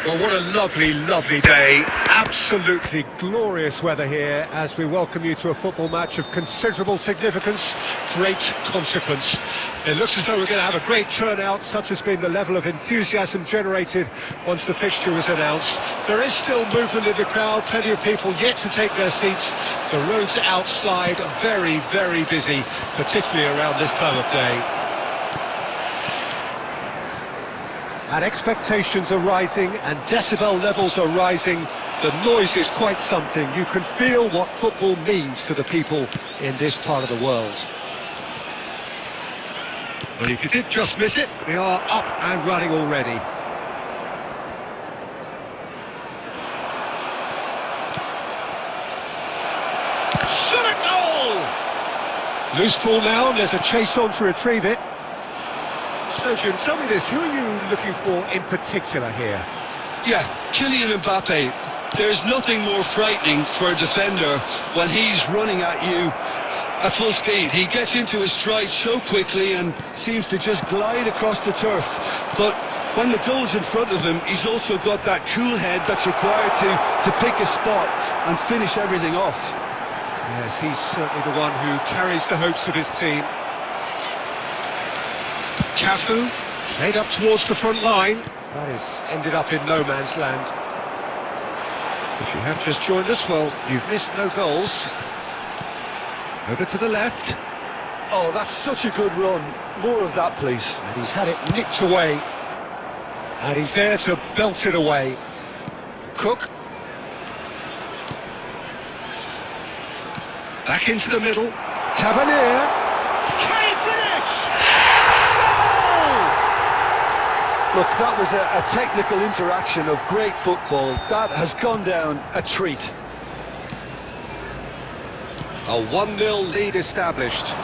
Well, what a lovely, lovely day. Absolutely glorious weather here as we welcome you to a football match of considerable significance, great consequence. It looks as though we're going to have a great turnout, such has been the level of enthusiasm generated once the fixture was announced. There is still movement in the crowd, plenty of people yet to take their seats. The roads outside are very, very busy, particularly around this time of day. And expectations are rising and decibel levels are rising. The noise is quite something. You can feel what football means to the people in this part of the world. But if you did just miss it, we are up and running already. Shot a goal! Loose ball now, and there's a chase on to retrieve it. So, Jim, tell me this, who are you looking for in particular here? Yeah, Kylian Mbappe. There's nothing more frightening for a defender when he's running at you at full speed. He gets into his stride so quickly and seems to just glide across the turf. But when the goal's in front of him, he's also got that cool head that's required to pick a spot and finish everything off. Yes, he's certainly the one who carries the hopes of his team. Cafu, played up towards the front line. That has ended up in no man's land. If you have just joined us, well, you've missed no goals. Over to the left. Oh, that's such a good run. More of that, please. And he's had it nicked away. And he's there to belt it away. Cook. Back into the middle. Tavernier. Can he finish? Look, that was a technical interaction of great football. That has gone down a treat. A 1-0 lead established.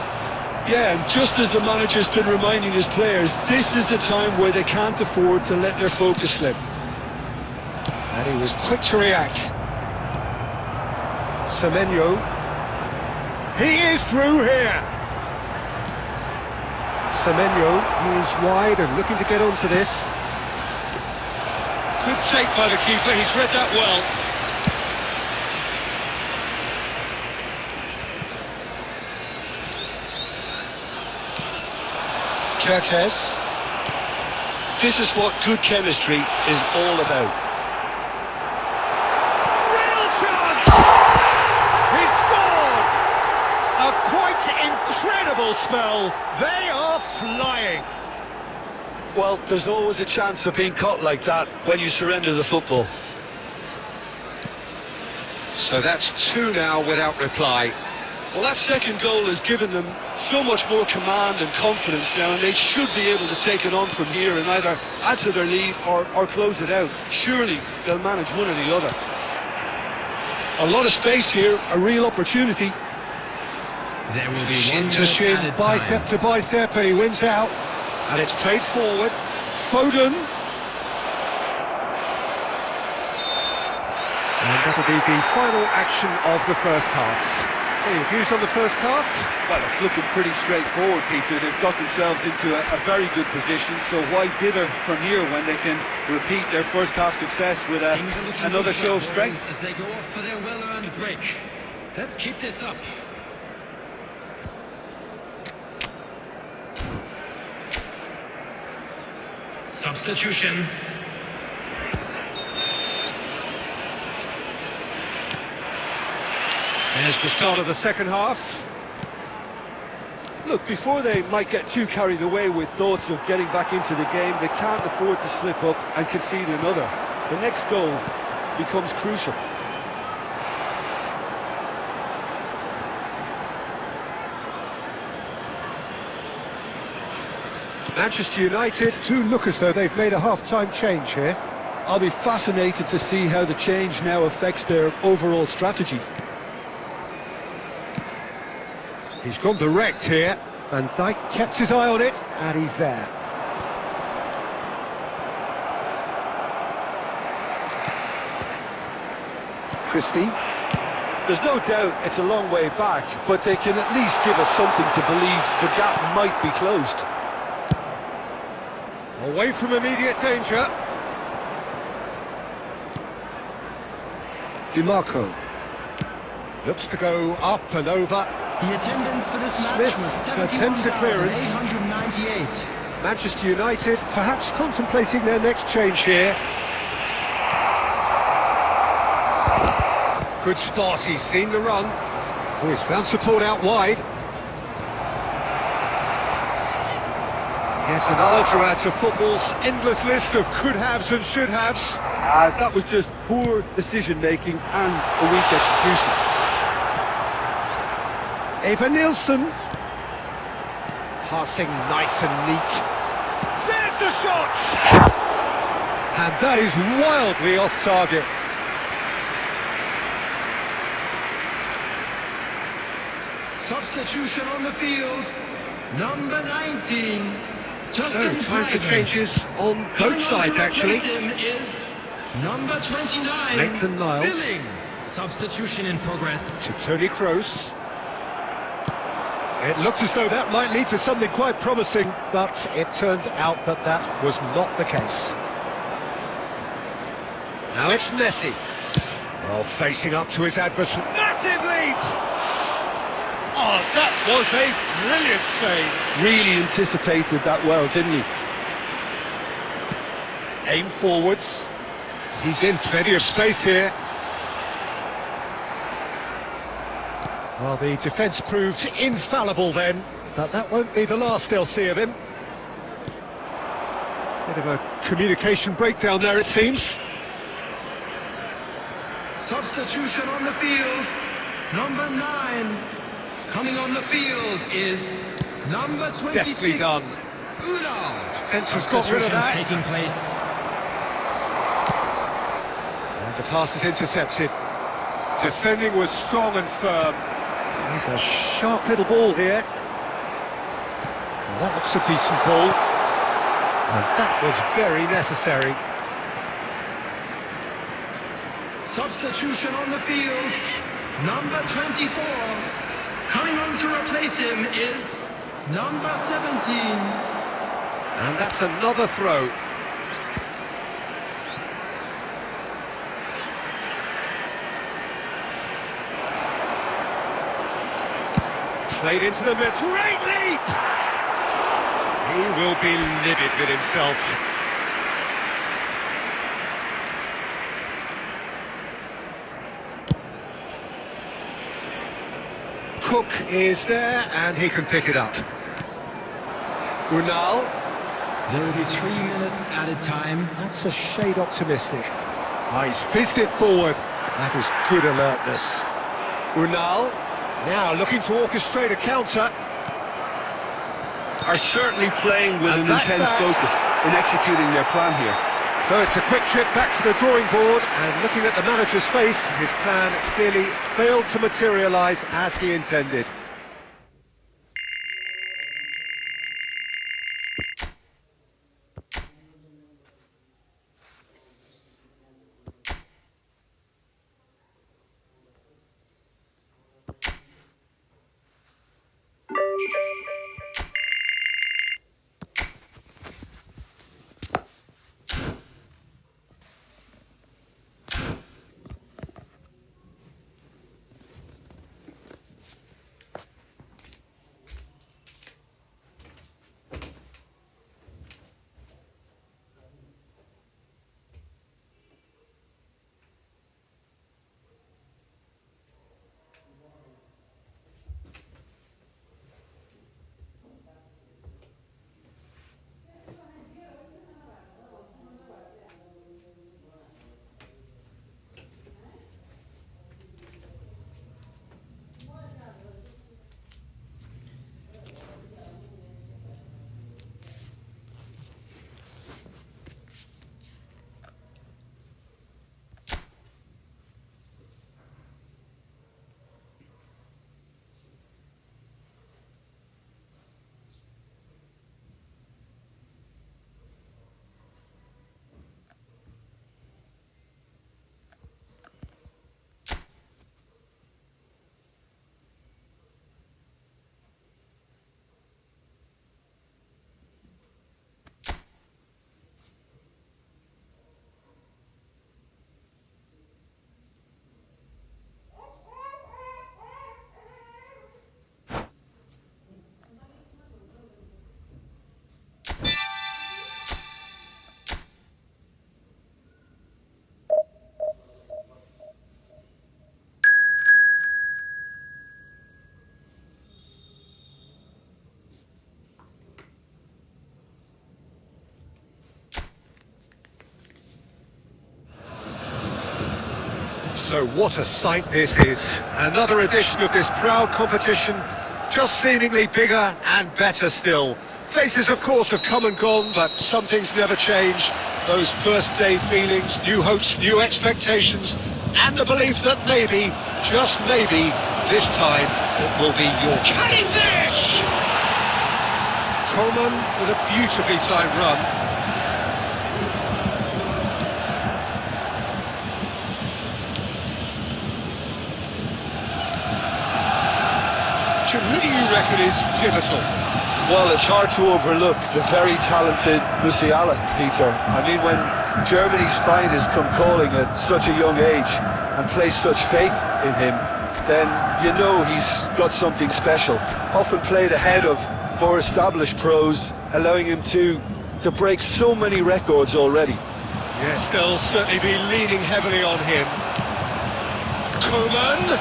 Yeah, and just as the manager's been reminding his players, this is the time where they can't afford to let their focus slip. And he was quick to react. Semenyo. He is through here. Semenyo, he is wide and looking to get onto this. Good take by the keeper, he's read that well. HOENEß. This is what good chemistry is all about. Real chance! He scored! A quite incredible spell. They are flying. Well, there's always a chance of being caught like that when you surrender the football. So that's 2 now without reply. Well, that second goal has given them so much more command and confidence now, and they should be able to take it on from here and either add to their lead or close it out. Surely they'll manage one or the other. A lot of space here, a real opportunity. There will be Shin to shin, bicep to bicep, and he wins out. And it's played forward. Foden. And that'll be the final action of the first half. So your views on the first half? Well, it's looking pretty straightforward, Peter. They've got themselves into a very good position, so why dither from here when they can repeat their first half success with another show of strength? As they go off for their well-earned break. Let's keep this up. Substitution. There's the start of the second half. Look, before they might get too carried away with thoughts of getting back into the game, they can't afford to slip up and concede another. The next goal becomes crucial. Manchester United do look as though they've made a half-time change here. I'll be fascinated to see how the change now affects their overall strategy. He's gone direct here, and Dijk kept his eye on it, and he's there. Christie. There's no doubt it's a long way back, but they can at least give us something to believe the gap might be closed. Away from immediate danger. DiMarco. Looks to go up and over. The attendance for this Smith match was attempts a clearance. 71,898. Manchester United perhaps contemplating their next change here. Good spot, he's seen the run. Oh, he's found support out wide. Here's another to add to football's endless list of could-haves and should-haves. That was just poor decision-making and a weak execution. Eva Nielsen. Passing nice and neat. There's the shot! And that is wildly off target. Substitution on the field, number 19. So, time for changes on both sides, actually. Is number 29. Maitland-Niles. Billing. Substitution in progress. To Toni Kroos. It looked as though that might lead to something quite promising, but it turned out that that was not the case. Now it's Messi. Oh, facing up to his adversary. Massive lead! Oh, that was a brilliant save. Really anticipated that well, didn't he? Aim forwards. He's in plenty of space here. Well, the defence proved infallible then, but that won't be the last they'll see of him. Bit of a communication breakdown there, it seems. Substitution on the field, number 9. Coming on the field is number 26. Deftly done. Unal. Defence has got rid of that. Taking place. And the pass is intercepted. Defending was strong and firm. He's a sharp little ball here. Well, that looks a decent ball. And that was very necessary. Substitution on the field, number 24. Coming on to replace him is number 17. And that's another throw. Played into the mid. Great lead! He will be livid with himself. Cook is there, and he can pick it up. Unal. There will be 3 minutes added time. That's a shade optimistic. Ah, he's fizzed it forward. That was good alertness. Unal, now looking to orchestrate a counter. Are certainly playing with And an that's intense that. focus in executing their plan here. So it's a quick trip back to the drawing board, and looking at the manager's face, his plan clearly failed to materialise as he intended. So what a sight this is. Another edition of this proud competition, just seemingly bigger and better still. Faces, of course, have come and gone, but some things never change. Those first day feelings, new hopes, new expectations, and the belief that maybe, just maybe, this time it will be your cutting fish! Coleman with a beautifully timed run. Jim, who do you reckon is pivotal? Well, it's hard to overlook the very talented Musiala, Peter. I mean, when Germany's finest come calling at such a young age and place such faith in him, then you know he's got something special. Often played ahead of more established pros, allowing him to break so many records already. Yes, they'll certainly be leaning heavily on him. Coleman!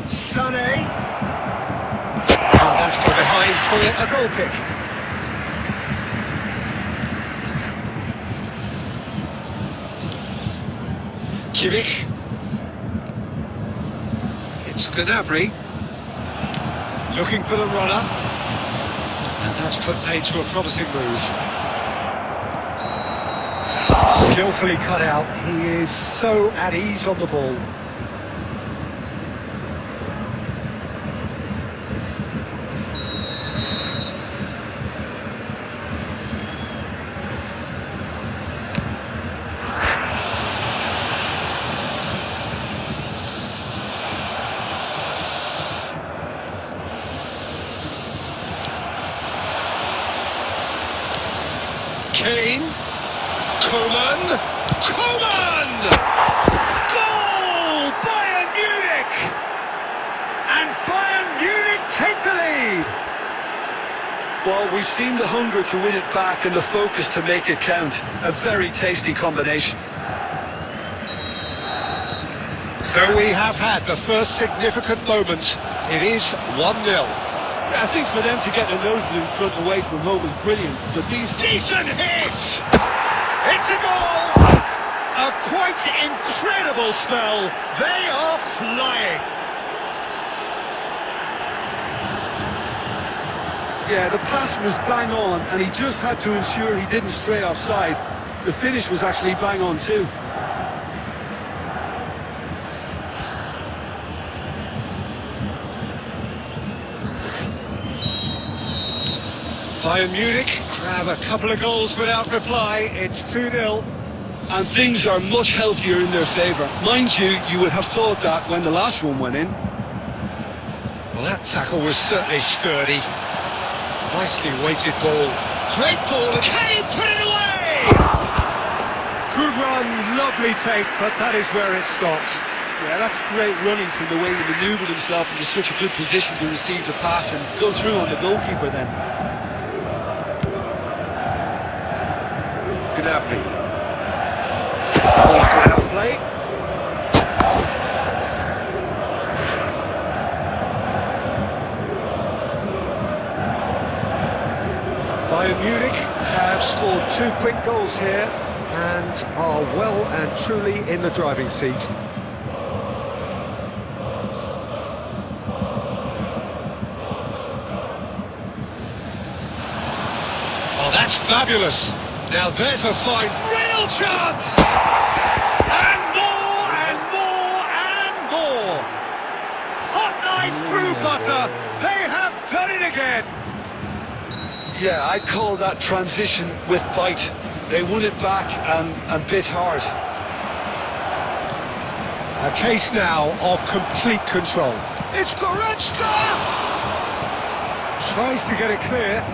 Sané. And that's from behind for a goal kick. Kimmich. It's Gnabry. Looking for the runner. And that's put paid to a promising move. Skillfully cut out. He is so at ease on the ball. Kane, Coman, goal! Bayern Munich! And Bayern Munich take the lead! Well, we've seen the hunger to win it back and the focus to make it count. A very tasty combination. So we have had the first significant moment. It is 1-0. I think for them to get their noses in front away from home is brilliant, but these... Decent hit! It's a goal! A quite incredible spell. They are flying. Yeah, the pass was bang on, and he just had to ensure he didn't stray offside. The finish was actually bang on too. Bayern Munich grab a couple of goals without reply. It's 2-0. And things are much healthier in their favour. Mind you, you would have thought that when the last one went in. Well, that tackle was certainly sturdy. Nicely weighted ball. Great ball. Can he put it away? Good run, lovely take, but that is where it stopped. Yeah, that's great running from the way he manoeuvred himself into such a good position to receive the pass and go through on the goalkeeper then. Gnabry. Ball's gone out of play. Bayern Munich have scored 2 quick goals here and are well and truly in the driving seat. Oh, that's fabulous. Now there's a fine, real chance! And more, and more, and more! Hot knife through butter, they have done it again! Yeah, I'd call that transition with bite. They won it back and bit hard. A case now of complete control. It's Goretzka! Tries to get it clear.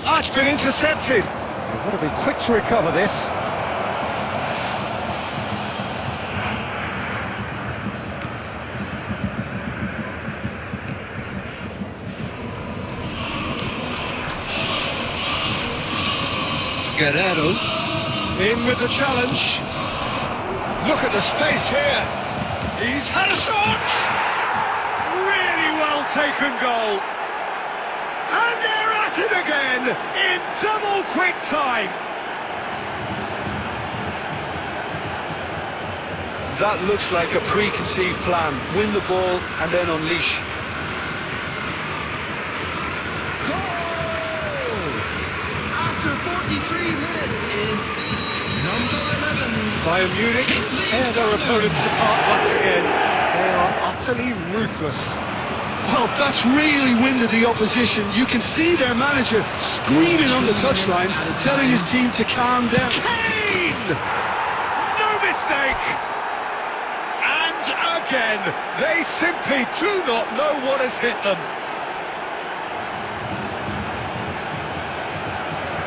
Ah, it's been intercepted. They've got to be quick to recover this. Guerrero in with the challenge. Look at the space here. He's had a shot. Really well taken goal. And they're at at it again in double quick time. That looks like a preconceived plan. Win the ball and then unleash. Goal! After 43 minutes is number 11. Bayern Munich tear their opponents apart once again. They are utterly ruthless. Well, that's really winded the opposition. You can see their manager screaming on the touchline, telling his team to calm down. Kane! No mistake! And again, they simply do not know what has hit them.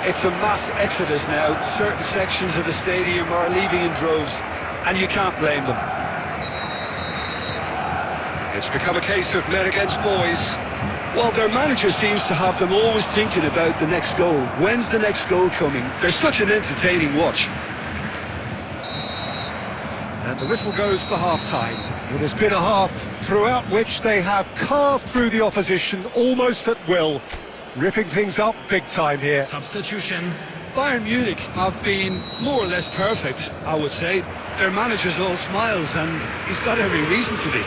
It's a mass exodus now. Certain sections of the stadium are leaving in droves, and you can't blame them. It's become a case of men against boys. Well, their manager seems to have them always thinking about the next goal. When's the next goal coming? They're such an entertaining watch. And the whistle goes for half-time. It has been a half throughout which they have carved through the opposition almost at will, ripping things up big time here. Substitution. Bayern Munich have been more or less perfect, I would say. Their manager's all smiles, and he's got every reason to be.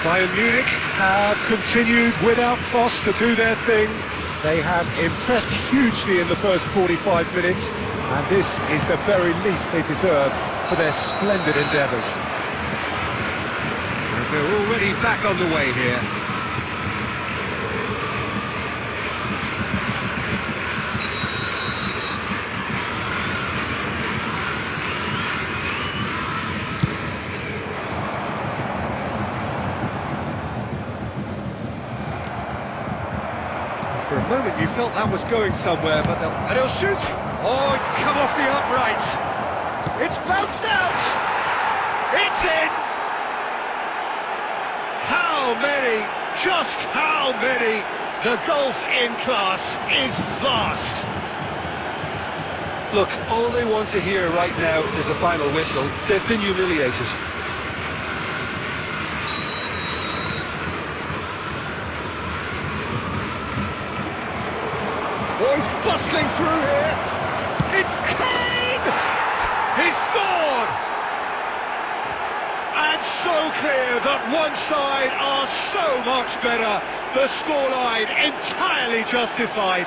Bayern Munich have continued without fuss to do their thing. They have impressed hugely in the first 45 minutes, and this is the very least they deserve for their splendid endeavours. And we're already back on the way here. For a moment you felt that was going somewhere, but he'll shoot! Oh, it's come off the upright! It's bounced out! It's in! How many? Just how many? The gulf in class is vast! Look, all they want to hear right now is the final whistle. They've been humiliated. Oh, he's bustling through here. It's Kane! He scored! And so clear that one side are so much better. The scoreline entirely justified.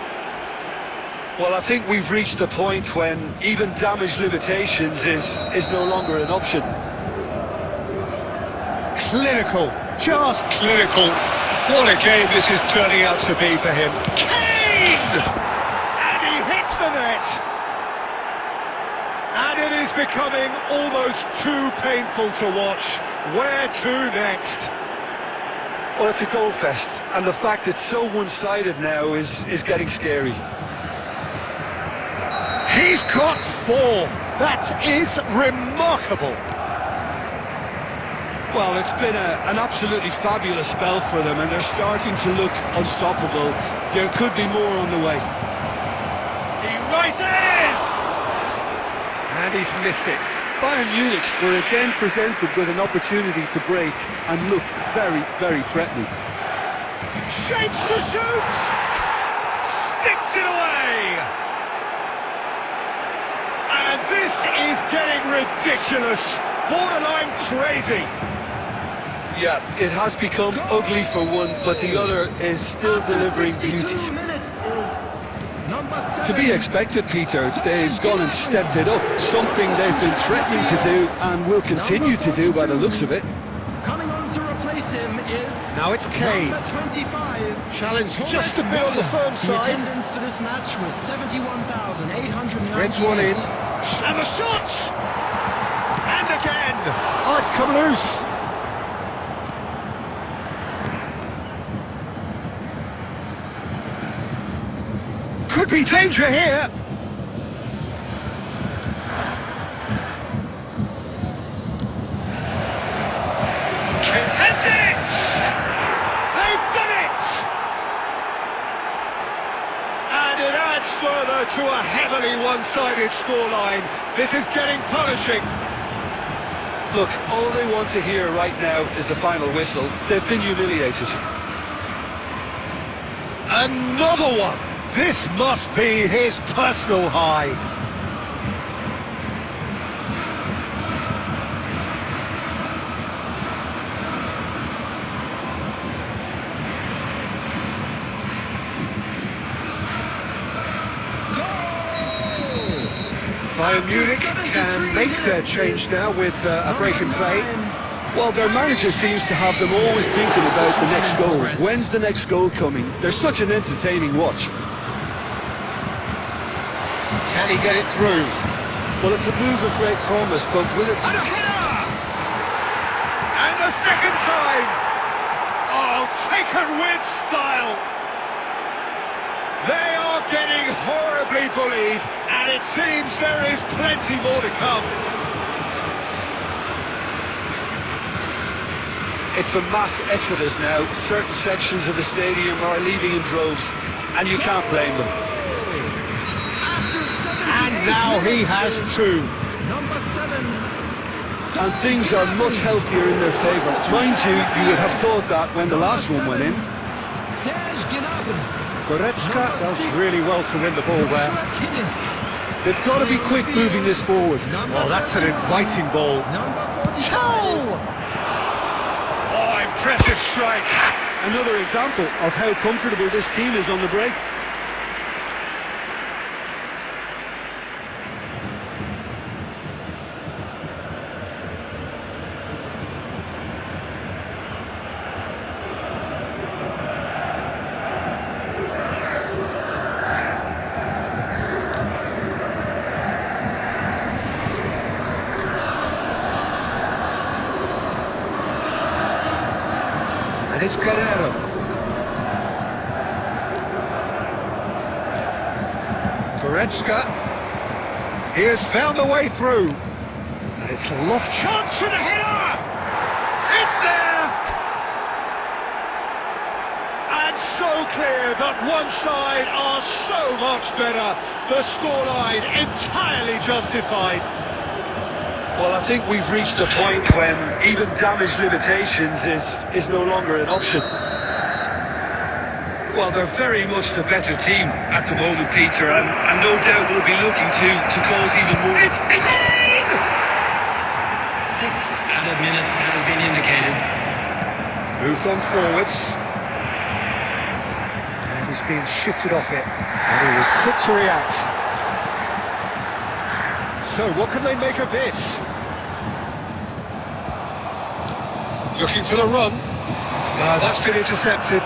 Well, I think we've reached the point when even damage limitations is no longer an option. Clinical, just clinical. What a game this is turning out to be for him. Kane! And he hits the net. And it is becoming almost too painful to watch. Where to next? Well, it's a goal fest, and the fact it's so one-sided now is getting scary. He's got 4. That is remarkable. Well, it's been an absolutely fabulous spell for them, and they're starting to look unstoppable. There could be more on the way. He rises! And he's missed it. Bayern Munich were again presented with an opportunity to break and look very, very threatening. Shapes to shoot! Sticks it away! And this is getting ridiculous. Borderline crazy. Yeah, it has become ugly for one, but the other is still delivering beauty. To be expected, Peter. They've gone and stepped it up, something they've been threatening to do and will continue to do by the looks of it. Coming on to replace him is Now it's Kane. number 25. Challenge just a bit on the firm The side. attendance for this match was 71,898. Threads one in. And the shot! And again! Oh, it's come loose. Could be danger here. Kane heads it! They've done it! And it adds further to a heavily one-sided scoreline. This is getting punishing. Look, all they want to hear right now is the final whistle. They've been humiliated. Another one! This must be his personal high. Bayern Munich can make their change now with a break in play. Well, their manager seems to have them always thinking about the next goal. When's the next goal coming? They're such an entertaining watch. Can he get it through? Well, it's a move of great promise, but will it... And a header! And the second time! Oh, taken with style! They are getting horribly bullied, and it seems there is plenty more to come. It's a mass exodus now. Certain sections of the stadium are leaving in droves, and you can't blame them. And now he has two. Number 7. And things are much healthier in their favour. Mind you, you would have thought that when the last one went in. Goretzka does really well to win the ball there. They've got to be quick moving this forward. Oh, that's an inviting ball. Oh, impressive strike. Another example of how comfortable this team is on the break. It's Guerrero. Goretzka. He has found the way through. And it's a loft chance for the header! It's there! And so clear that one side are so much better. The scoreline entirely justified. Well, I think we've reached the point when even damage limitations is no longer an option. Well, they're very much the better team at the moment, Peter, and no doubt we'll be looking to cause even more. It's clean! 6 added minutes has been indicated. Moved on forwards. And he's being shifted off it. And he was quick to react. So, what can they make of this? Looking for the run. That's been intercepted.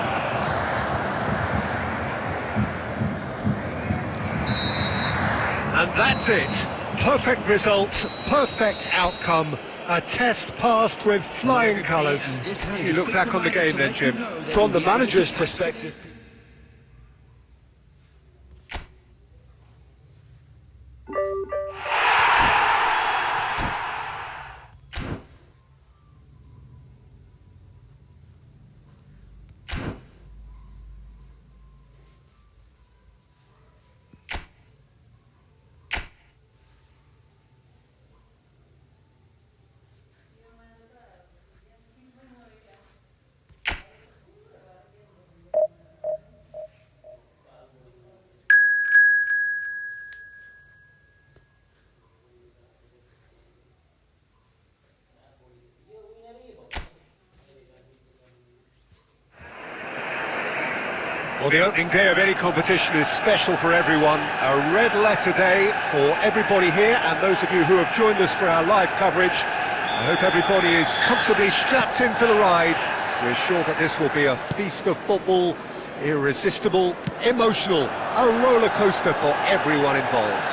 And that's it. Perfect result, perfect outcome. A test passed with flying colours. How do you look back on the game then, Jim? From the manager's perspective... Well, the opening day of any competition is special for everyone. A red letter day for everybody here, and those of you who have joined us for our live coverage. I hope everybody is comfortably strapped in for the ride. We're sure that this will be a feast of football, irresistible, emotional, a roller coaster for everyone involved.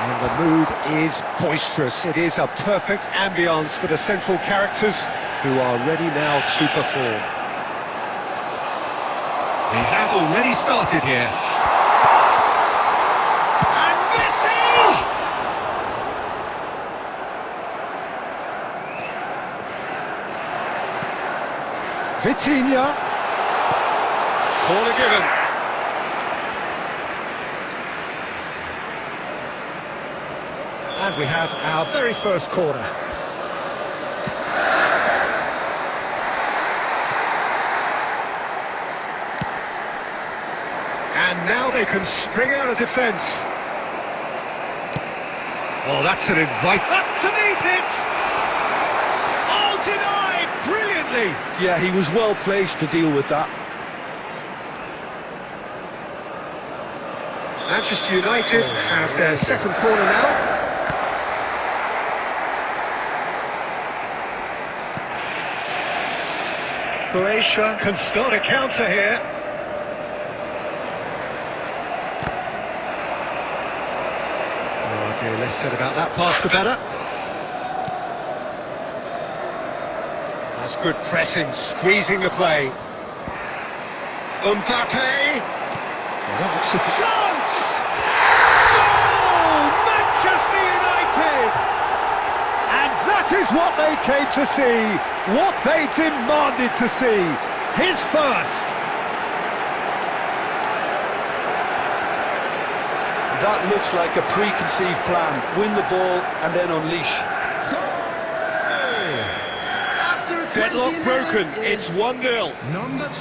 And the mood is boisterous. It is a perfect ambience for the central characters who are ready now to perform. They have already started here. And Messi! Vitinha. Corner given. And we have our very first corner. And now they can spring out of defence. Oh, that's an invite. Up to meet it! Oh, denied! Brilliantly! Yeah, he was well placed to deal with that. Manchester United have their second corner now. Croatia can start a counter here. Oh dear, less said about that pass the better. That's good pressing, squeezing the play. Mbappe! That looks like a chance! Oh, Manchester United! And that is what they came to see, what they demanded to see. His first. That looks like a preconceived plan. Win the ball and then unleash. Deadlock broken, it's 1-0.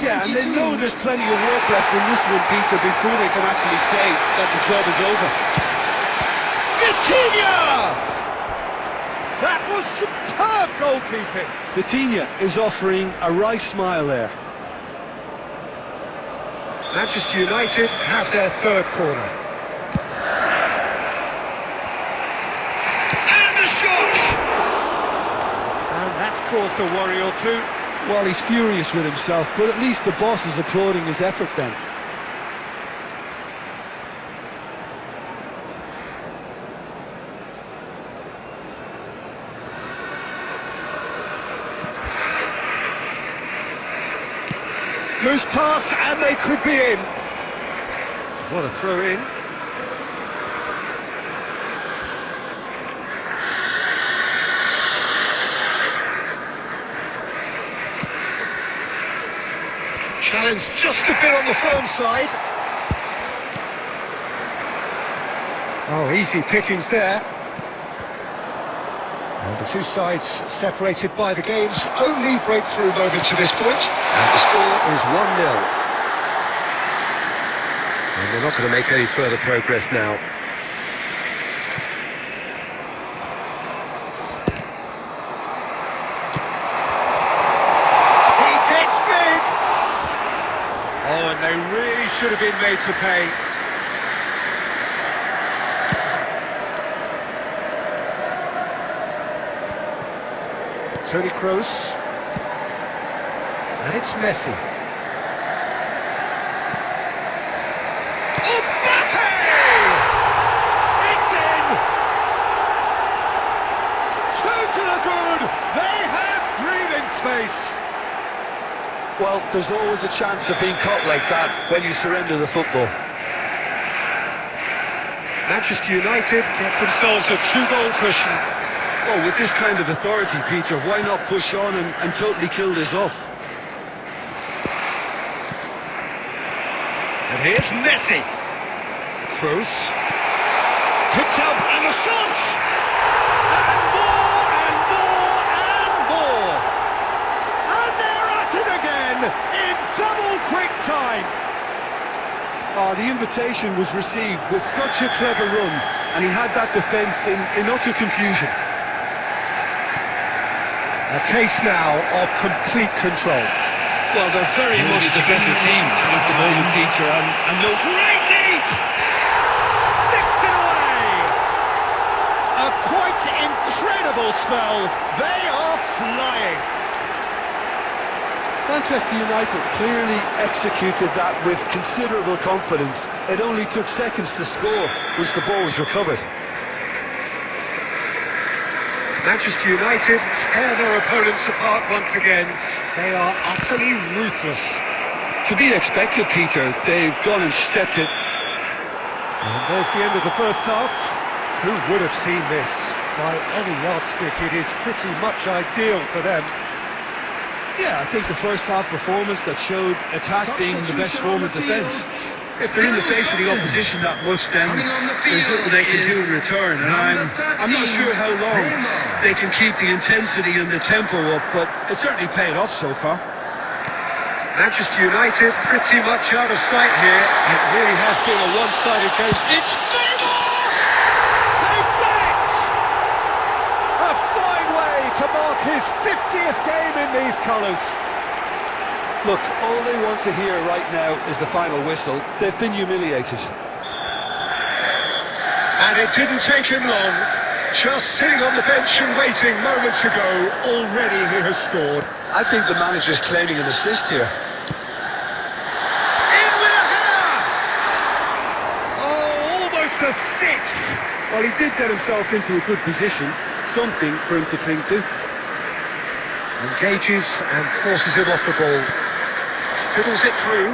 Yeah, and they know there's plenty of work left in this one, Peter, before they can actually say that the job is over. Vitinha! That was superb goalkeeping. Vitinha is offering a right smile there. Manchester United have their third corner. And the shot! And that's caused a worry or two. Well, he's furious with himself, but at least the boss is applauding his effort then. Loose pass, and they could be in. What a throw in. Challenge just a bit on the firm side. Oh, easy pickings there. And the two sides separated by the game's only breakthrough moment to this point. And the score is 1-0. And they're not going to make any further progress now. He gets big! Oh, and they really should have been made to pay. Toni Kroos, and it's Messi. Mbappe! It's in! Two to the good! They have breathing space! Well, there's always a chance of being caught like that when you surrender the football. Manchester United get themselves a two-goal cushion. Oh, with this kind of authority, Peter, why not push on and totally kill this off? And here's Messi. Kroos. Puts up and a shot! And more, and more, and more! And they're at it again in double quick time! Oh, the invitation was received with such a clever run, and he had that defence in utter confusion. A case now of complete control. Well, they're very much the better team at the moment, Peter, and no... Great leap! Sticks it away! A quite incredible spell. They are flying. Manchester United clearly executed that with considerable confidence. It only took seconds to score once the ball was recovered. Manchester United tear their opponents apart once again. They are utterly ruthless. To be expected, Peter, they've gone and stepped it. And there's the end of the first half. Who would have seen this? By any yardstick, it is pretty much ideal for them. Yeah, I think the first half performance that showed attack being the best form of defence. If they're in the face of the opposition that much, then there's little they can do in return, and I'm not sure how long they can keep the intensity and the tempo up, but it certainly paid off so far. Manchester United pretty much out of sight here. It really has been a one-sided game. It's Neymar! They've done it! A fine way to mark his 50th game in these colours. Look, all they want to hear right now is the final whistle. They've been humiliated. And it didn't take him long. Just sitting on the bench and waiting moments ago, already he has scored. I think the manager's claiming an assist here. In with a header! Oh, almost a sixth! Well, he did get himself into a good position. Something for him to cling to. Engages and forces him off the ball. Fiddles it through.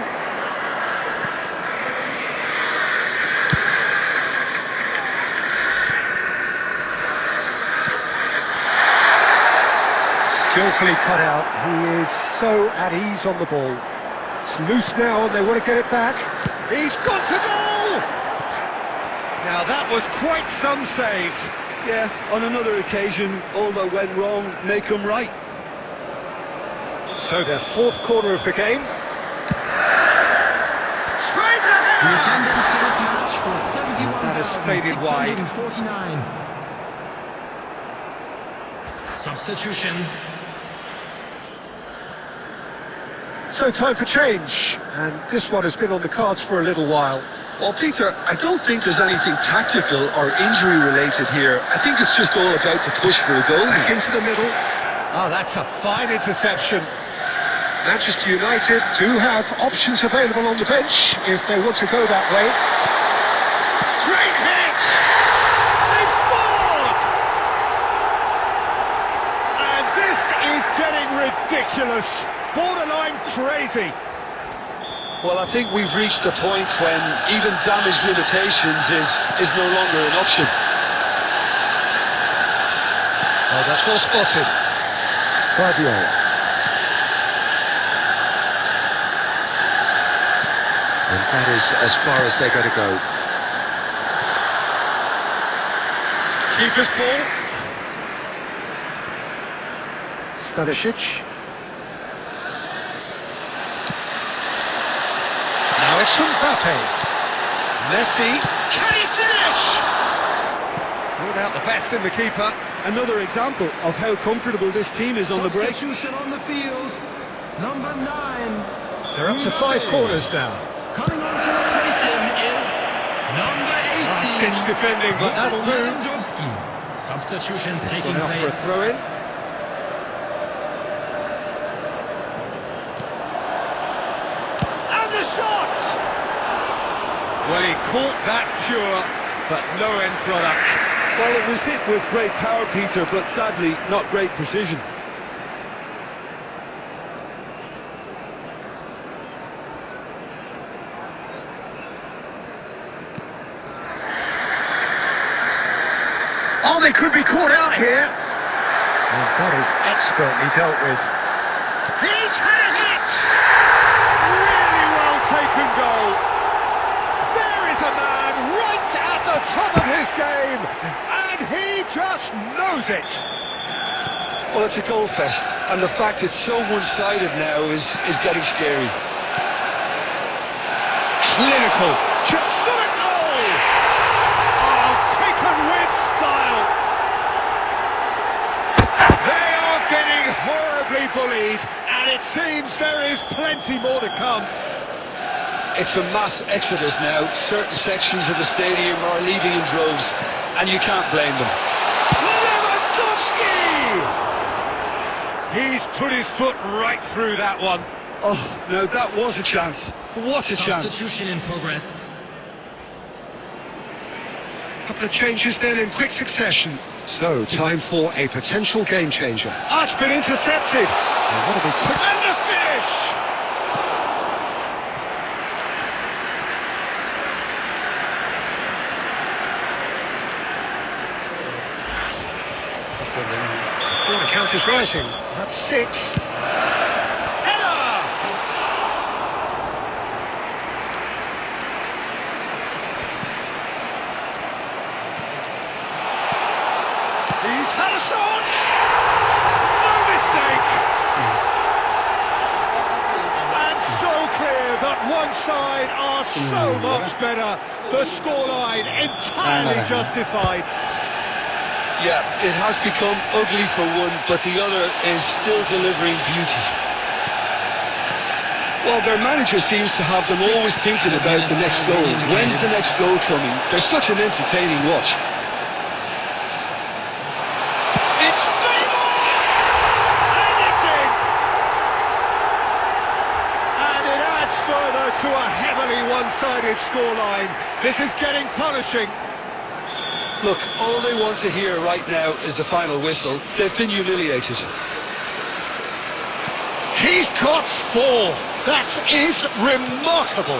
Skillfully cut out. He is so at ease on the ball. It's loose now and they want to get it back. He's got to goal! Now that was quite some save. Yeah, on another occasion, all that went wrong may come right. So their fourth corner of the game. Tries The ahead! attendance for this match was That has faded wide. 71,649. Substitution. So time for change, and this one has been on the cards for a little while. Well, Peter, I don't think there's anything tactical or injury-related here. I think it's just all about the push for a goal. Back into the middle. Oh, that's a fine interception. Manchester United do have options available on the bench if they want to go that way. Great hit! They've scored! And this is getting ridiculous. Borderline crazy. Well, I think we've reached the point when even damage limitations is no longer an option. Oh, that's well spotted. Claudio. And that is as far as they're going to go. Keeper's ball. Stanisic. Now it's Mbappe. Messi. Can he finish? Ruled out the best in the keeper. Another example of how comfortable this team is on the break. Substitution on the field. Number 9. They're up to 5 corners now. Coming on to replace him is number 18. Stitch defending, but that'll do. Lewandowski. Substitutions It's taking gone out for a place. throw-in. And the shot! Well, he caught that pure, but no end product. Well, it was hit with great power, Peter, but sadly, not great precision. Oh, they could be caught out here. And that is expertly dealt with. He's had a hit! Really well taken goal. There is a man right at the top of his game, and he just knows it. Well, it's a goal fest, and the fact it's so one-sided now is getting scary. Clinical. Just shot a goal! Oh, taken with style. They are getting horribly bullied, and it seems there is plenty more to come. It's a mass exodus now. Certain sections of the stadium are leaving in droves, and you can't blame them. Lewandowski! He's put his foot right through that one. Oh, no, that was a chance. What a chance. Substitution in progress. Couple of changes then in quick succession. So, time for a potential game changer. Ah, it's been intercepted. And what a big quick... And the finish! Corner count is rising. That's 6. Header! He's had a shot! No mistake! And one side are so much better. The scoreline entirely justified. Yeah, it has become ugly for one, but the other is still delivering beauty. Well, their manager seems to have them always thinking about the next goal. When's the next goal coming? They're such an entertaining watch. It's Neymar! And it's in! And it adds further to a heavily one-sided scoreline. This is getting punishing. Look, all they want to hear right now is the final whistle. They've been humiliated. He's got 4. That is remarkable.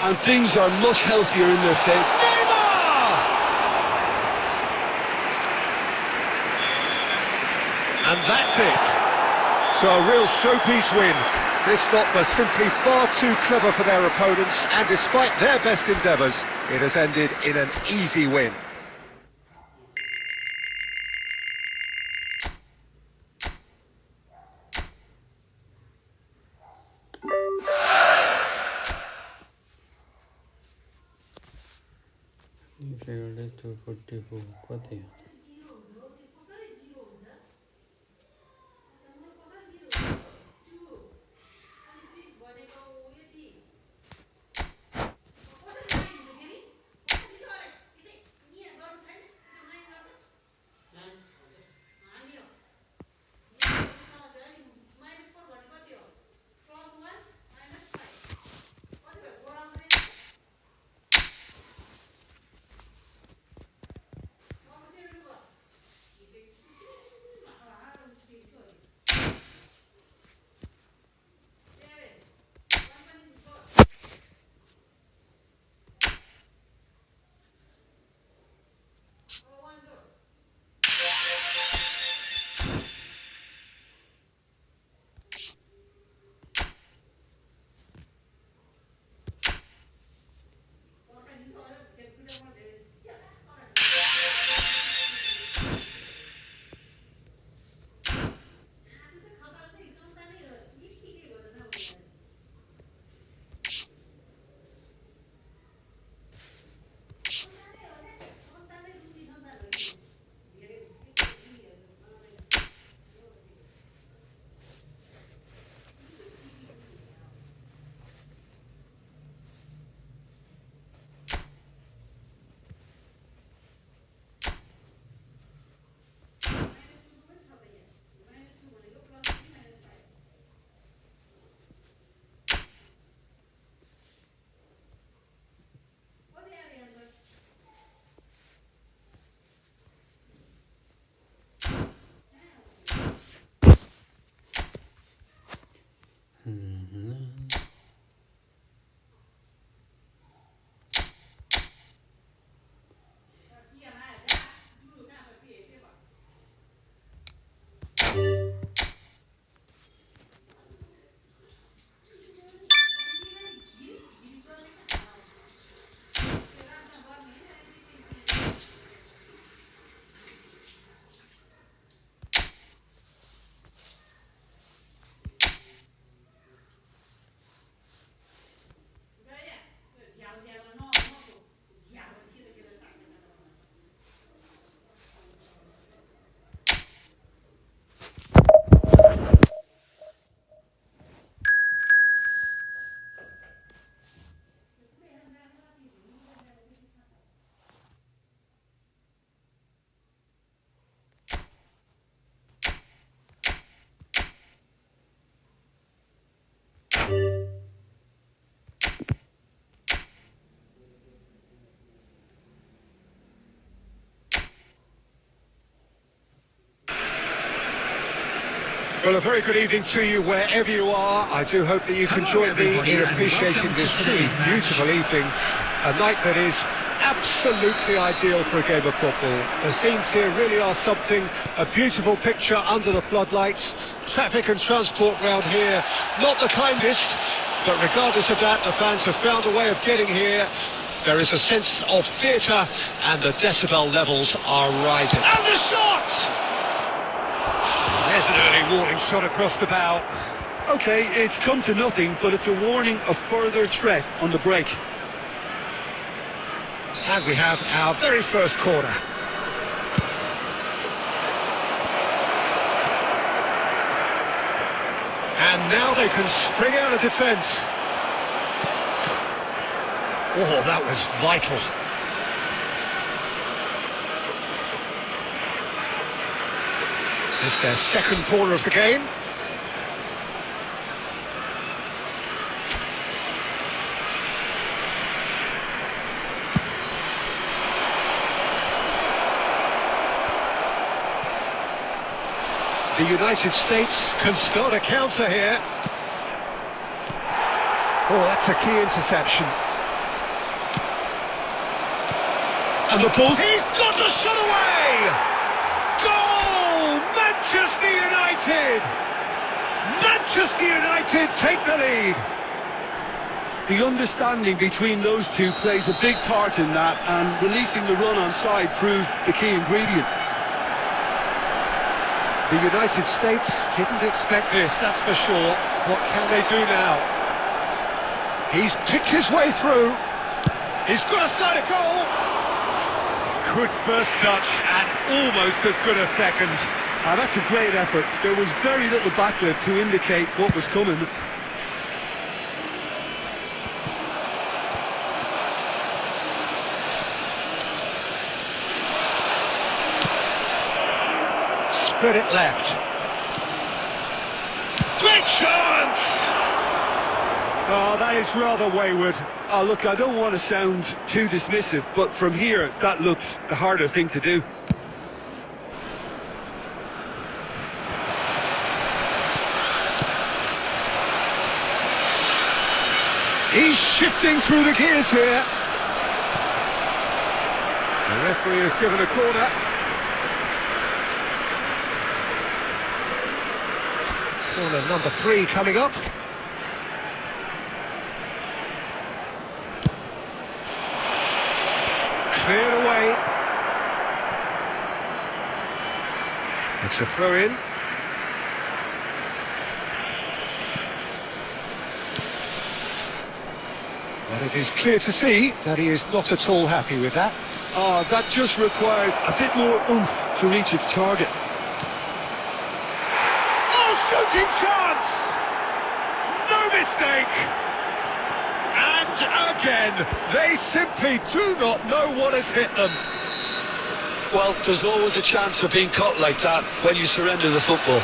And things are much healthier in their fate. Neymar! And that's it. So a real showpiece win. This lot were simply far too clever for their opponents, and despite their best endeavours, it has ended in an easy win. It's 244. What? Well, a very good evening to you wherever you are. I do hope that you can join me in appreciating this truly beautiful evening, a night that is absolutely ideal for a game of football. The scenes here really are something, a beautiful picture under the floodlights. Traffic and transport round here, not the kindest, but regardless of that, the fans have found a way of getting here. There is a sense of theatre, and the decibel levels are rising. And the shot! There's an early warning shot across the bow. Okay, it's come to nothing, but it's a warning of further threat on the break. And we have our very first corner. And now they can spring out of defence. Oh, that was vital. It's their second corner of the game. The United States can start a counter here. Oh, that's a key interception. And the ball... He's got the shot away! Goal! Manchester United! Manchester United take the lead! The understanding between those two plays a big part in that, and releasing the run on side proved the key ingredient. The United States didn't expect this, that's for sure. What can they do now? He's picked his way through. He's got a side of goal. Good first touch and almost as good a second. That's a great effort. There was very little backlift to indicate what was coming. Spread it left. Great chance! Oh, that is rather wayward. Oh, look, I don't want to sound too dismissive, but from here, that looks the harder thing to do. He's shifting through the gears here. The referee has given a corner. Corner number 3 coming up. Cleared away. It's a throw-in. But it is clear to see that he is not at all happy with that. Oh, that just required a bit more oomph to reach its target. Shooting chance! No mistake! And again, they simply do not know what has hit them. Well, there's always a chance of being caught like that when you surrender the football.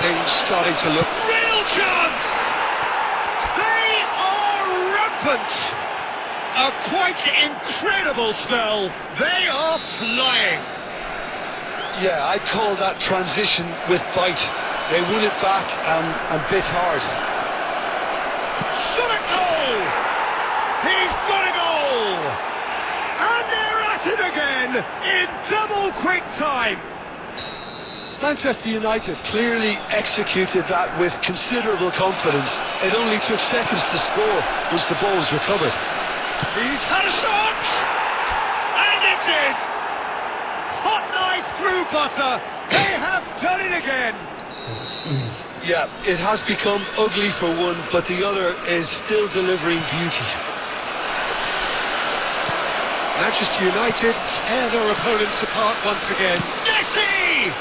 Things starting to look... Real chance! They are rampant! A quite incredible spell. They are flying. Yeah, I'd call that transition with bite. They won it back and bit hard. Shot a goal! He's got a goal! And they're at it again in double quick time. Manchester United clearly executed that with considerable confidence. It only took seconds to score once the ball was recovered. He's had a shot! And it's in! Hot knife through butter. They have done it again. Yeah, it has become ugly for one, but the other is still delivering beauty. Manchester United tear their opponents apart once again. Messi!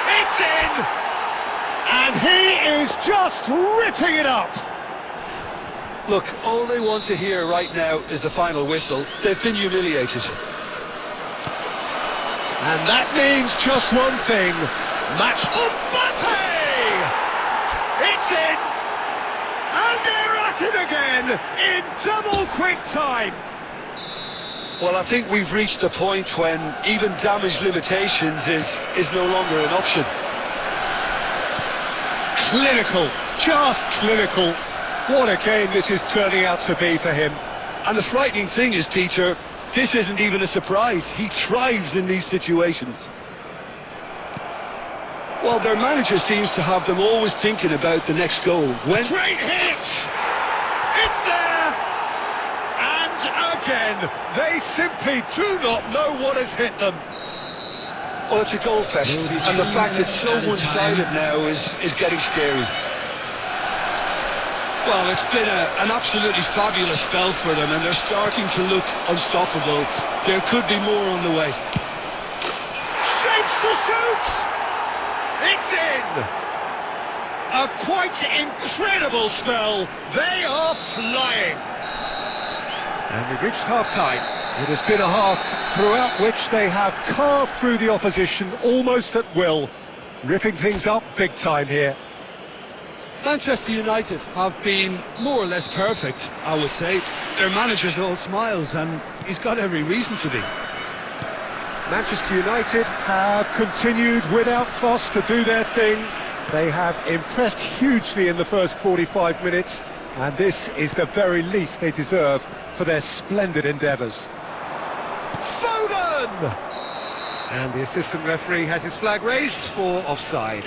It's in! And he is just ripping it up. Look, all they want to hear right now is the final whistle. They've been humiliated. And that means just one thing. Match Mbappe! It's in! And they're at it again in double quick time. Well, I think we've reached the point when even damage limitations is no longer an option. Clinical, just clinical. What a game this is turning out to be for him. And the frightening thing is, Peter, this isn't even a surprise. He thrives in these situations. Well, their manager seems to have them always thinking about the next goal. Great hit! It's there! And again, they simply do not know what has hit them. Well, it's a goal fest, and the fact it's so one-sided now is getting scary. Well, it's been an absolutely fabulous spell for them, and they're starting to look unstoppable. There could be more on the way. Shapes to shoot! It's in! A quite incredible spell. They are flying. And we've reached half-time. It has been a half throughout which they have carved through the opposition almost at will, ripping things up big time here. Manchester United have been more or less perfect, I would say. Their manager's all smiles, and he's got every reason to be. Manchester United have continued without fuss to do their thing. They have impressed hugely in the first 45 minutes, and this is the very least they deserve for their splendid endeavours. Foden! And the assistant referee has his flag raised for offside.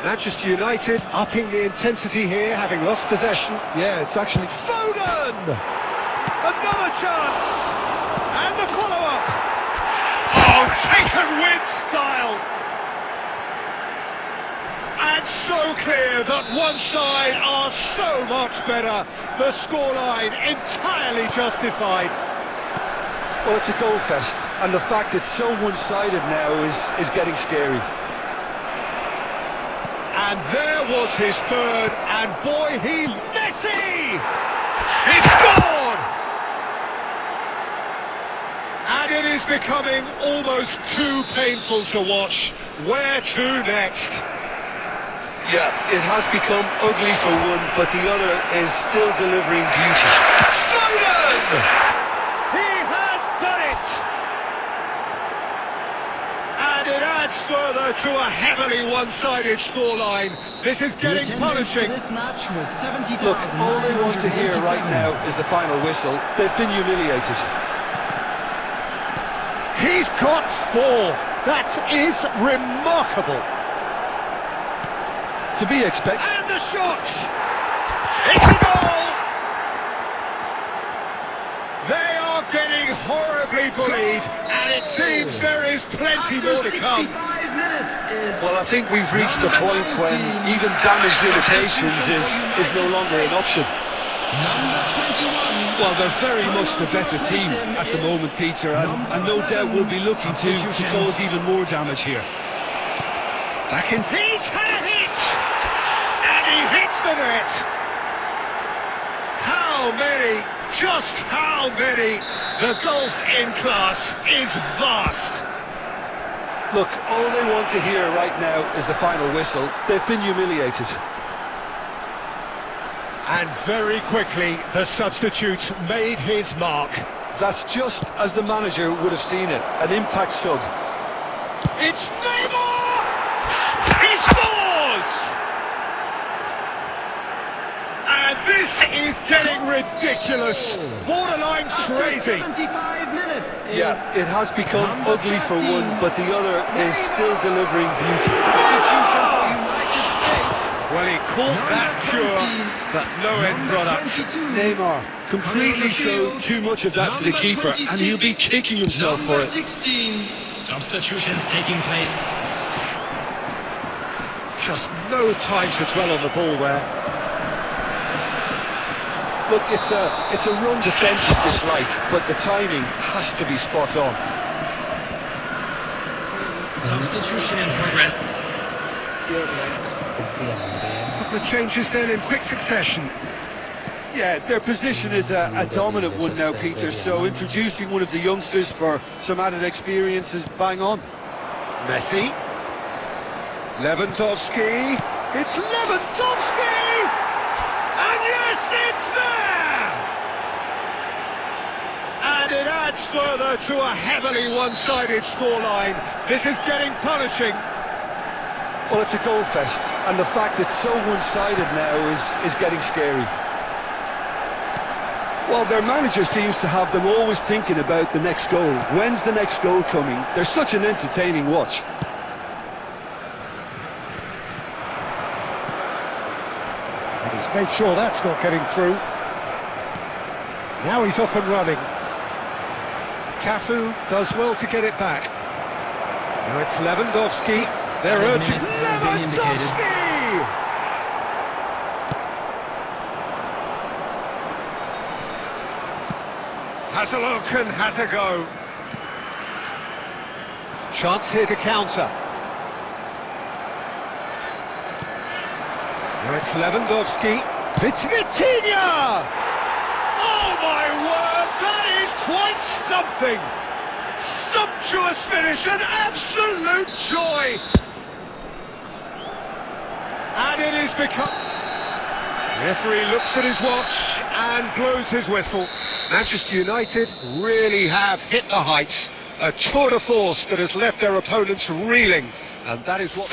Manchester United upping the intensity here, having lost possession. Yeah, it's actually... Foden! Another chance! And the follow-up! Oh, taken with style! And so clear that one side are so much better. The scoreline entirely justified. Well, it's a goal fest, and the fact it's so one-sided now is getting scary. And there was his third, and boy, Messi! He scored! And it is becoming almost too painful to watch. Where to next? Yeah, it has become ugly for one, but the other is still delivering beauty. Foden! He has done it! And it adds further to a heavily one-sided scoreline. This is getting punishing. This match was 70,000. Look, all they want to hear right now is the final whistle. They've been humiliated. He's got 4. That is remarkable. To be expected. And the shot! It's a goal! They are getting horribly bullied, and it seems there is plenty more to come. 65 minutes is... Well, I think we've reached the point when even damage limitations is no longer an option. Number 21. Well, they're very much the better team at the moment, Peter, and no doubt will be looking to cause even more damage here. Back in. He's had a hit! And he hits the net! How many? Just how many? The golf in class is vast. Look, all they want to hear right now is the final whistle. They've been humiliated. And very quickly, the substitute made his mark. That's just as the manager would have seen it. An impact sub. It's Neymar! He scores! And this is getting ridiculous. Borderline crazy. 75 minutes is... Yeah, it has become ugly for one, but the other is still delivering beauty. Well, he caught that pure, but no end product. Neymar completely showed too much of that to the keeper, and he'll be kicking himself for it. 16. Substitutions taking place. Just no time to dwell on the ball there. Look, it's a run defence dislike, but the timing has to be spot on. Substitution in progress. Couple of changes then in quick succession. Yeah, their position is a dominant one now, Peter, so introducing one of the youngsters for some added experience is bang on. Messi. Lewandowski. It's Lewandowski! And yes, it's there! And it adds further to a heavily one-sided scoreline. This is getting punishing. Well, it's a goal fest, and the fact it's so one-sided now is getting scary. Well, their manager seems to have them always thinking about the next goal. When's the next goal coming? They're such an entertaining watch. And he's made sure that's not getting through. Now he's off and running. Cafu does well to get it back. Now it's Lewandowski. They're urging Lewandowski! Has a look and has a go. Chance here to counter. Now it's Lewandowski. Vitinha! Oh my word, that is quite something! Sumptuous finish, an absolute joy! And it is become... Referee looks at his watch and blows his whistle. Manchester United really have hit the heights. A tour de force that has left their opponents reeling. And that is what...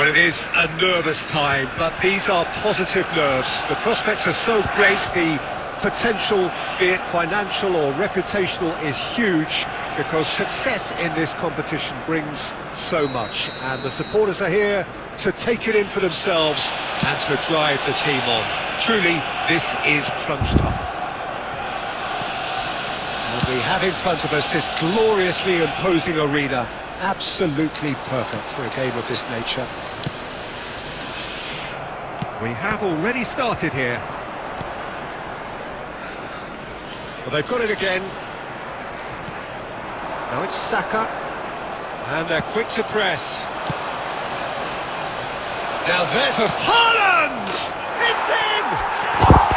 Well, it is a nervous time, but these are positive nerves. The prospects are so great, the potential, be it financial or reputational, is huge, because success in this competition brings so much. And the supporters are here to take it in for themselves and to drive the team on. Truly, this is crunch time. And we have in front of us this gloriously imposing arena. Absolutely perfect for a game of this nature. We have already started here. Well, they've got it again. Now it's Saka. And they're quick to press. Now there's a Haaland! It's in!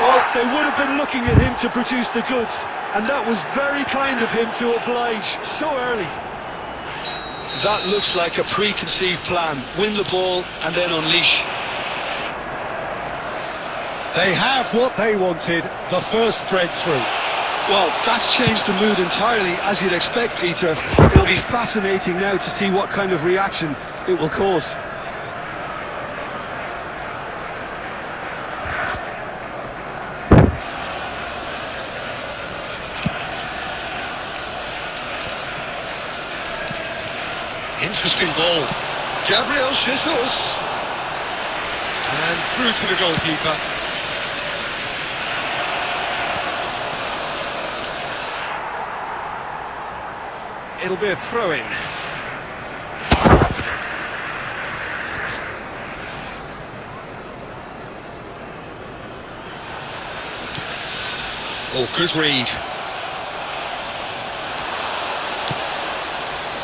Well, they would have been looking at him to produce the goods, and that was very kind of him to oblige so early. That looks like a preconceived plan. Win the ball and then unleash. They have what they wanted, the first breakthrough. Well, that's changed the mood entirely, as you'd expect, Peter. It'll be fascinating now to see what kind of reaction it will cause. Interesting ball. Gabriel Jesus. And through to the goalkeeper. It'll be a throw-in. Oh, good read.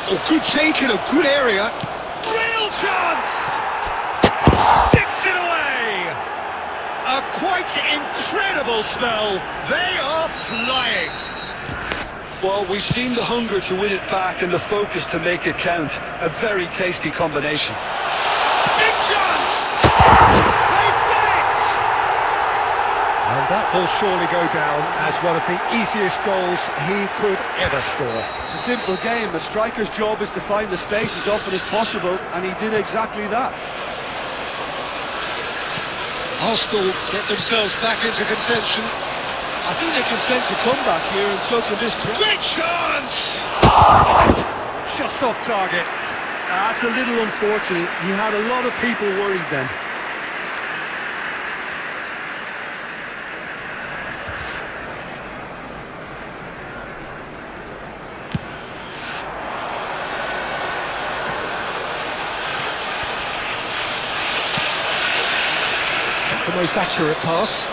Oh, good take in a good area. Real chance! Sticks it away! A quite incredible spell. They are flying. Well, we've seen the hunger to win it back and the focus to make it count. A very tasty combination. Big chance! They've done it! And that will surely go down as one of the easiest goals he could ever score. It's a simple game. The striker's job is to find the space as often as possible, and he did exactly that. Arsenal get themselves back into contention. I think they can sense a comeback here, and so can this. Great chance! Just off target. That's a little unfortunate. He had a lot of people worried then. The most accurate pass.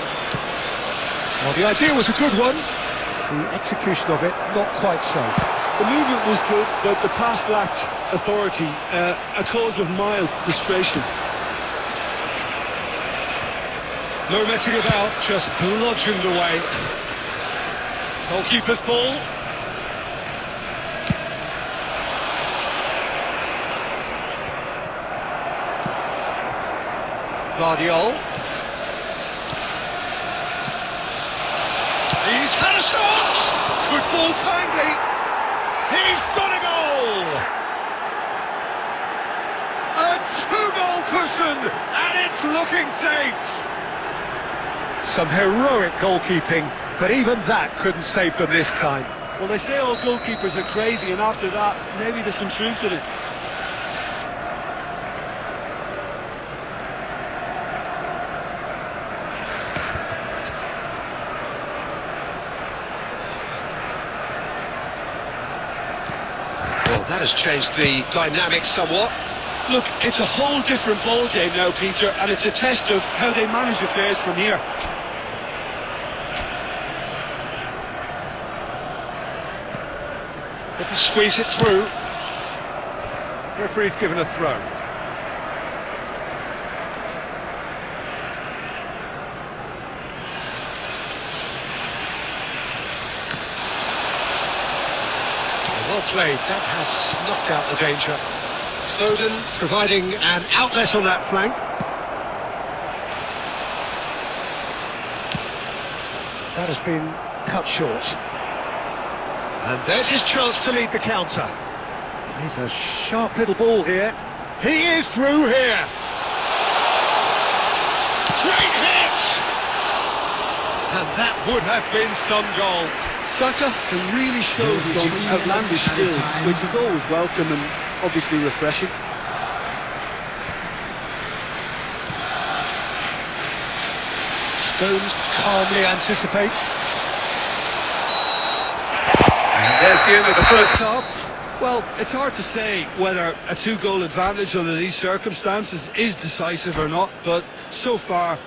Well, the idea was a good one. The execution of it, not quite so. The movement was good, but the pass lacked authority, a cause of mild frustration. No messing about, just bludgeoned away. Goalkeeper's ball. Guardiola. He's had a shot! Could fall kindly. He's got a goal! A two-goal cushion, and it's looking safe. Some heroic goalkeeping, but even that couldn't save them this time. Well, they say all goalkeepers are crazy, and after that, maybe there's some truth in it. Well, that has changed the dynamic somewhat. Look, it's a whole different ball game now, Peter, and it's a test of how they manage affairs from here. Couldn't squeeze it through. Referee's given a throw. Well played, that has snuffed out the danger. Foden providing an outlet on that flank. That has been cut short. And there's his chance to lead the counter. He's a sharp little ball here. He is through here. Great hit! And that would have been some goal. Saka can really show some outlandish skills, which is always welcome and obviously refreshing. Stones calmly anticipates. And there's the end of the first half. Well, it's hard to say whether a two-goal advantage under these circumstances is decisive or not, but so far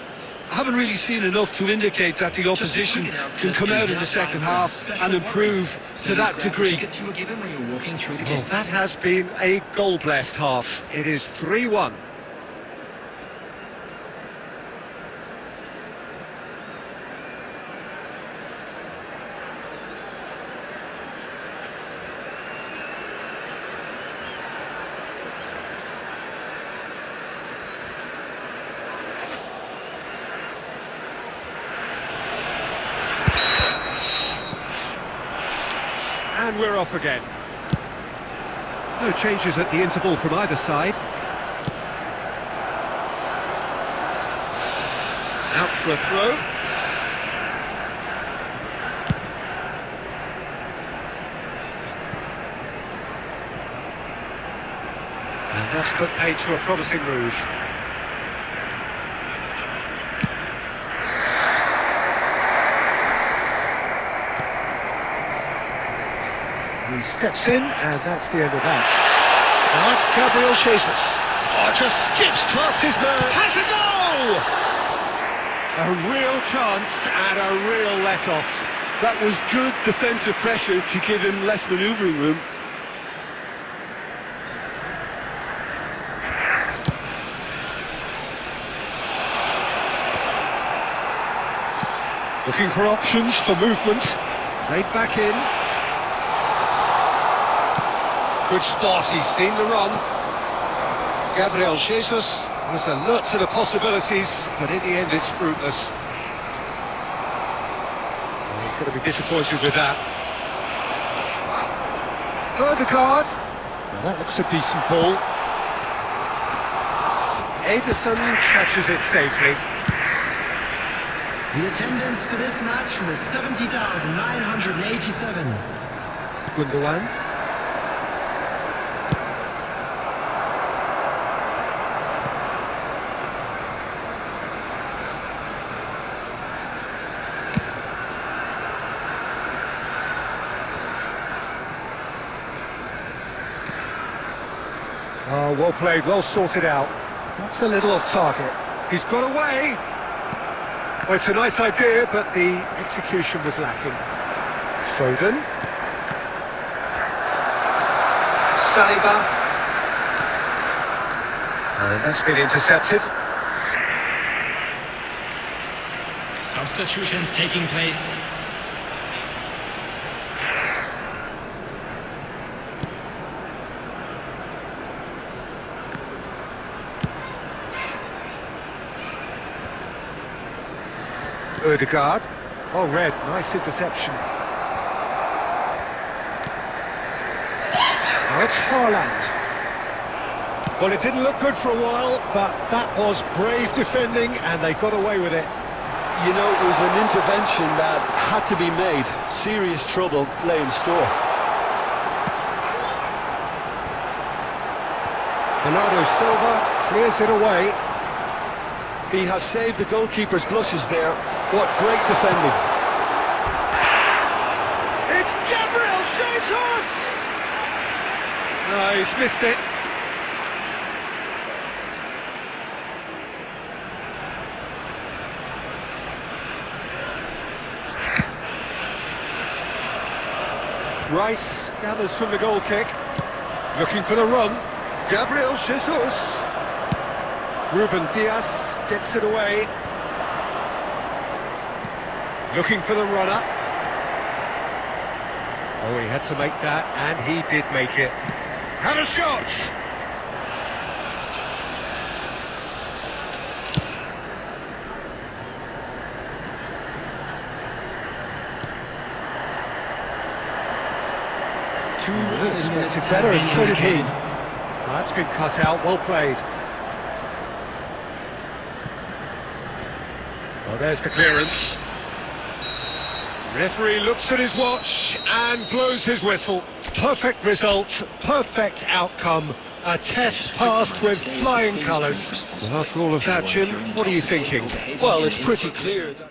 I haven't really seen enough to indicate that the opposition can come out in the second half and improve to that degree. Well, that has been a goal-blessed half. It is 3-1. And we're off again. No changes at the interval from either side. Out for a throw. And that's put paid to a promising move. He steps in, and that's the end of that. Now that's Gabriel Jesus. Oh, just skips past his man. Has a goal! A real chance and a real let-off. That was good defensive pressure to give him less manoeuvring room. Looking for options for movement. Played back in. Good spot, he's seen the run. Gabriel Jesus has alert to the possibilities, but in the end it's fruitless. Well, he's going to be disappointed with that. Odegaard. Now that looks a decent ball. Ederson catches it safely. The attendance for this match was 70,987. Gundogan. Oh, well played, well sorted out. That's a little off target. He's got away. Well, it's a nice idea, but the execution was lacking. Foden. Saliba. And that's been intercepted. Substitutions taking place. Odegaard. Oh, red. Nice interception. Now it's Haaland. Well, it didn't look good for a while, but that was brave defending, and they got away with it. You know, it was an intervention that had to be made. Serious trouble lay in store. Bernardo Silva clears it away. He has saved the goalkeeper's blushes there. What great defending. It's Gabriel Jesus! No, he's missed it. Rice gathers from the goal kick. Looking for the run. Gabriel Jesus. Ruben Diaz gets it away. Looking for the runner. Oh, he had to make that, and he did make it. Had a shot! He expected better, and so did he. That's been cut out, well played. Oh, there's the clearance. Referee looks at his watch and blows his whistle. Perfect result, perfect outcome. A test passed with flying colours. After all of that, Jim, what are you thinking? Well, it's pretty clear that...